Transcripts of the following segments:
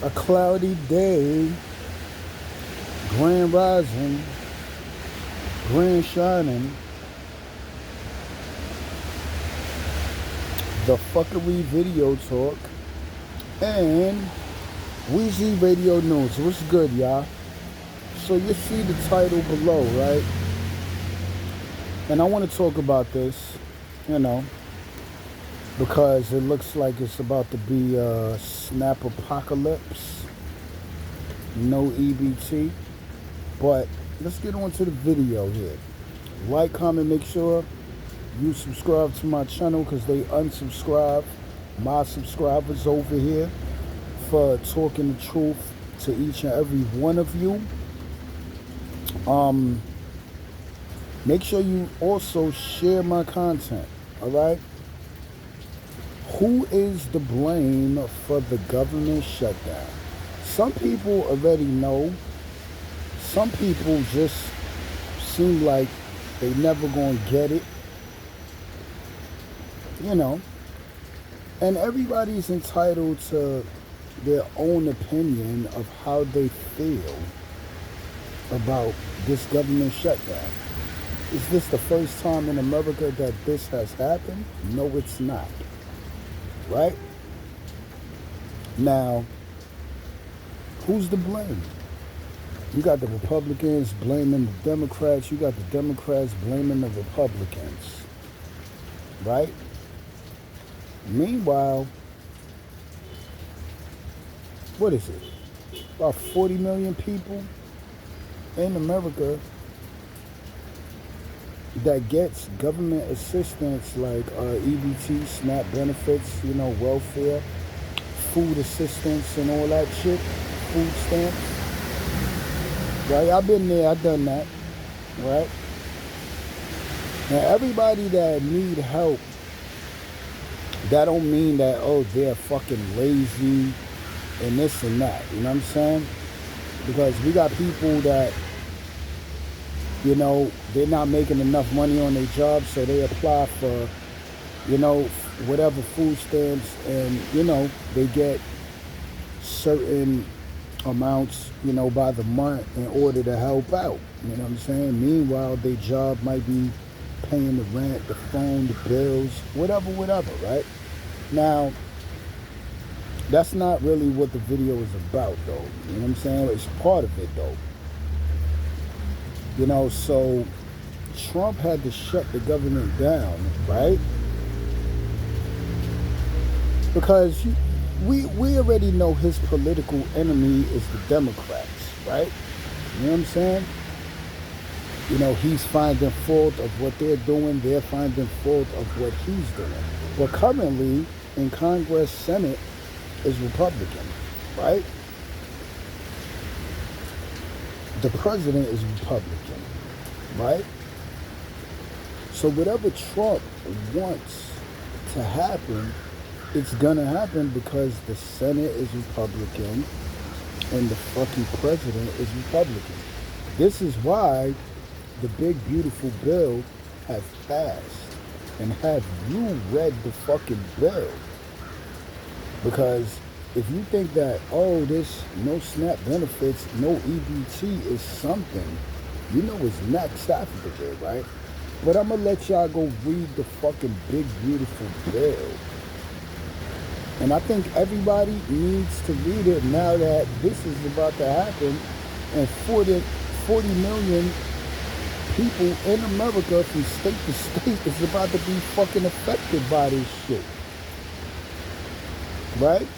A cloudy day, grand rising, grand shining, the fuckery video talk, and Weezy Radio News. What's good, y'all? So you see the title below, right? And I want to talk about this, because it looks like it's about to be a snap apocalypse. No EBT. But let's get on to the video here. Like, comment, make sure you subscribe to my channel, because they unsubscribe my subscribers over here for talking the truth to each and every one of you. Make sure you also share my content, all right? Who is to blame for the government shutdown? Some people already know. Some people just seem like they never gonna get it, And everybody's entitled to their own opinion of how they feel about this government shutdown. Is this the first time in America that this has happened? No, it's not. Right? Now, who's to blame? You got the Republicans blaming the Democrats. You got the Democrats blaming the Republicans. Right? Meanwhile, what is it? About 40 million people in America that gets government assistance like EBT, SNAP benefits, welfare, food assistance and all that shit, food stamps. Right? I've been there, I've done that. Right? Now everybody that need help, that don't mean that, they're fucking lazy and this and that. You know what I'm saying? Because we got people that, they're not making enough money on their job, so they apply for, whatever food stamps, and, they get certain amounts, by the month in order to help out. You know what I'm saying? Meanwhile, their job might be paying the rent, the phone, the bills, whatever, right? Now, that's not really what the video is about, though. You know what I'm saying? It's part of it, though. So Trump had to shut the government down, right? Because we already know his political enemy is the Democrats, right? You know what I'm saying? He's finding fault of what they're doing. They're finding fault of what he's doing. But currently, in Congress, Senate, is Republican, right? The president is Republican, right? So whatever Trump wants to happen, it's gonna happen because the Senate is Republican and the fucking president is Republican. This is why the big beautiful bill has passed. And have you read the fucking bill? Because if you think that, this no SNAP benefits, no EBT is something, it's next after the bill, right? But I'm going to let y'all go read the fucking big, beautiful bill. And I think everybody needs to read it now that this is about to happen. And 40 million people in America from state to state is about to be fucking affected by this shit. Right?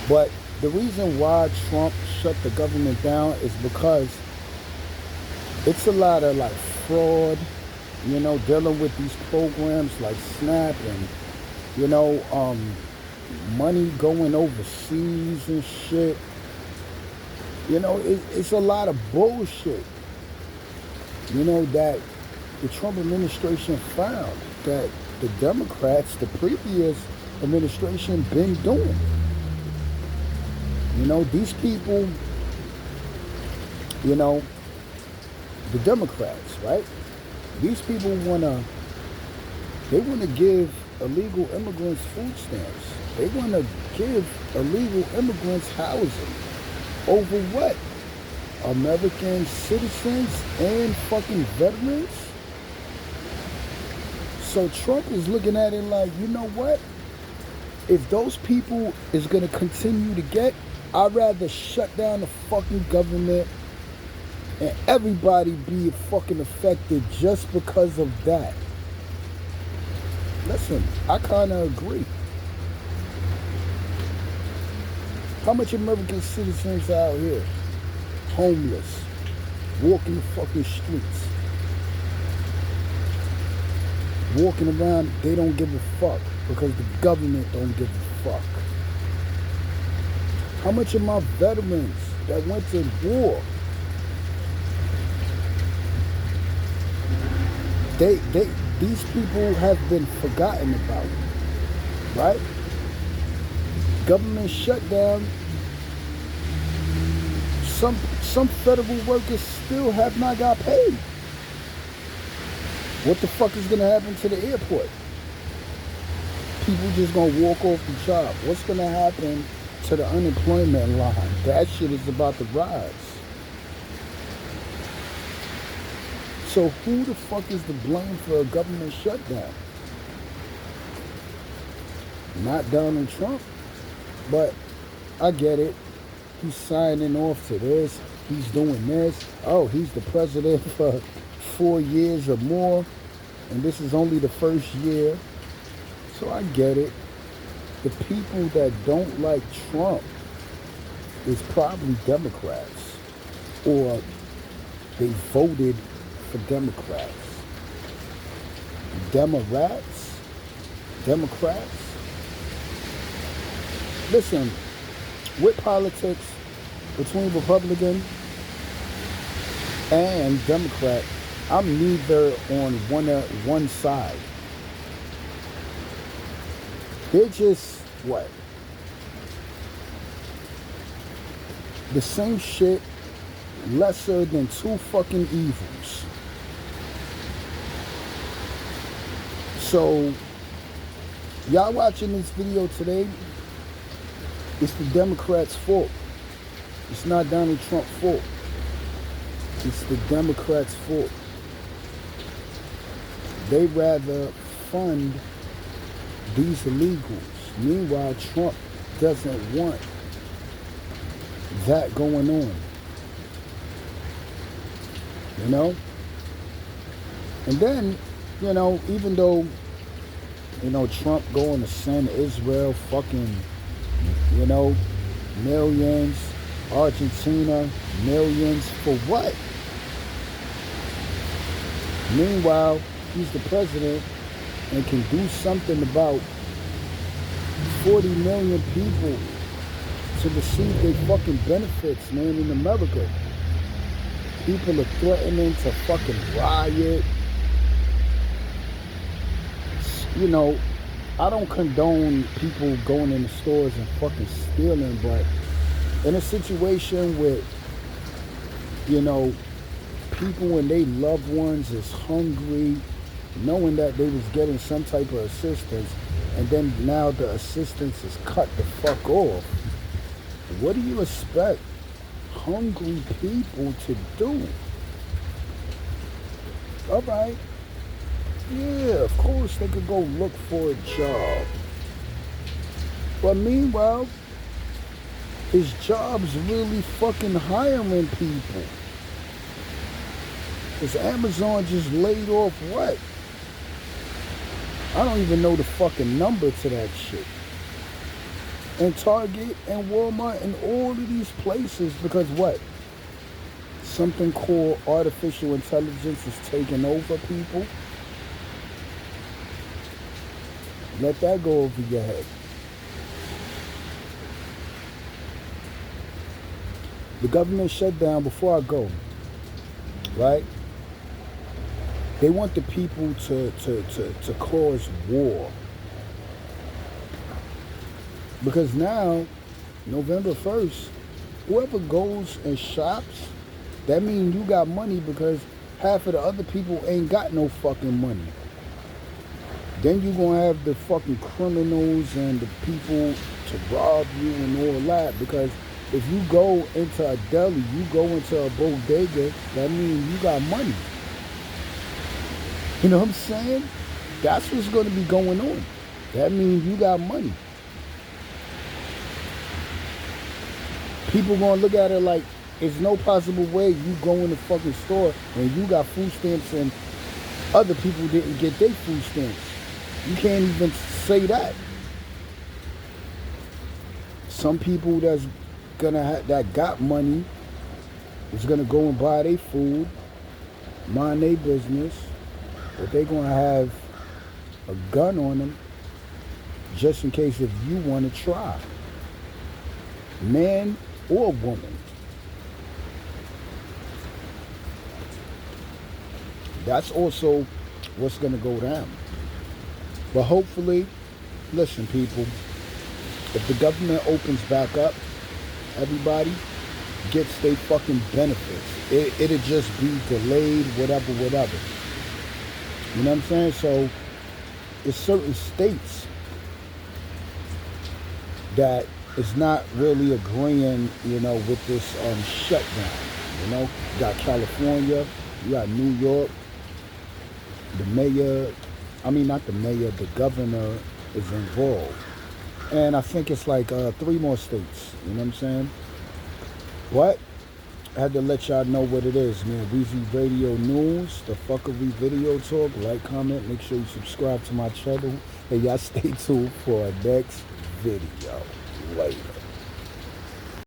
But the reason why Trump shut the government down is because it's a lot of fraud, dealing with these programs like SNAP and, money going overseas and shit. It's a lot of bullshit, that the Trump administration found that the Democrats, the previous administration, been doing. These people, the Democrats, right? These people want to give illegal immigrants food stamps. They want to give illegal immigrants housing. Over what? American citizens and fucking veterans? So Trump is looking at it like, you know what? If those people is going to continue to get, I'd rather shut down the fucking government and everybody be fucking affected just because of that. Listen, I kind of agree. How much American citizens out here, homeless, walking the fucking streets, walking around, they don't give a fuck because the government don't give a fuck. How much of my veterans that went to war, these people have been forgotten about, right? Government shutdown. Some federal workers still have not got paid. What the fuck is gonna happen to the airport? People just gonna walk off the job. What's gonna happen to the unemployment line? That shit is about to rise. So who the fuck is to blame for a government shutdown? Not Donald Trump, but I get it. He's signing off to this. He's doing this. Oh, he's the president for 4 years or more, and this is only the first year. So I get it. The people that don't like Trump is probably Democrats, or they voted for Democrats. Democrats. Listen, with politics between Republican and Democrat, I'm neither on one side. They're just what? The same shit, lesser than two fucking evils. So, y'all watching this video today, it's the Democrats' fault. It's not Donald Trump's fault. It's the Democrats' fault. They rather fund these illegals. Meanwhile, Trump doesn't want that going on. You know? And then, you know, even though, you know, Trump going to send Israel fucking, you know, millions, Argentina, millions, for what? Meanwhile, he's the president and can do something about 40 million people to receive their fucking benefits, man, in America. People are threatening to fucking riot. You know, I don't condone people going in the stores and fucking stealing, but in a situation with, you know, people and their loved ones is hungry, knowing that they was getting some type of assistance, and then now the assistance is cut the fuck off. What do you expect hungry people to do? All right. Yeah, of course they could go look for a job. But meanwhile, his job's really fucking hiring people. Because Amazon just laid off what? I don't even know the fucking number to that shit. And Target and Walmart and all of these places, because what? Something called artificial intelligence is taking over people. Let that go over your head. The government shutdown, before I go, right? They want the people to cause war. Because now, November 1st, whoever goes and shops, that means you got money, because half of the other people ain't got no fucking money. Then you're going to have the fucking criminals and the people to rob you and all that. Because if you go into a deli, you go into a bodega, that means you got money. You know what I'm saying? That's what's going to be going on. That means you got money. People going to look at it like there's no possible way you go in the fucking store and you got food stamps and other people didn't get their food stamps. You can't even say that. Some people that got money is gonna go and buy their food, mind their business, but they gonna have a gun on them just in case if you want to try, man or woman. That's also what's gonna go down. But hopefully, listen, people, if the government opens back up, everybody gets their fucking benefits. It'll just be delayed, whatever. You know what I'm saying? So, there's certain states that is not really agreeing, with this shutdown. You got California, you got New York, the mayor, not the mayor, the governor is involved. And I think it's like 3 more states, you know what I'm saying? But I had to let y'all know what it is, man. Weezy Radio News, the fuckery video talk. Like, comment, make sure you subscribe to my channel. And y'all stay tuned for our next video. Later.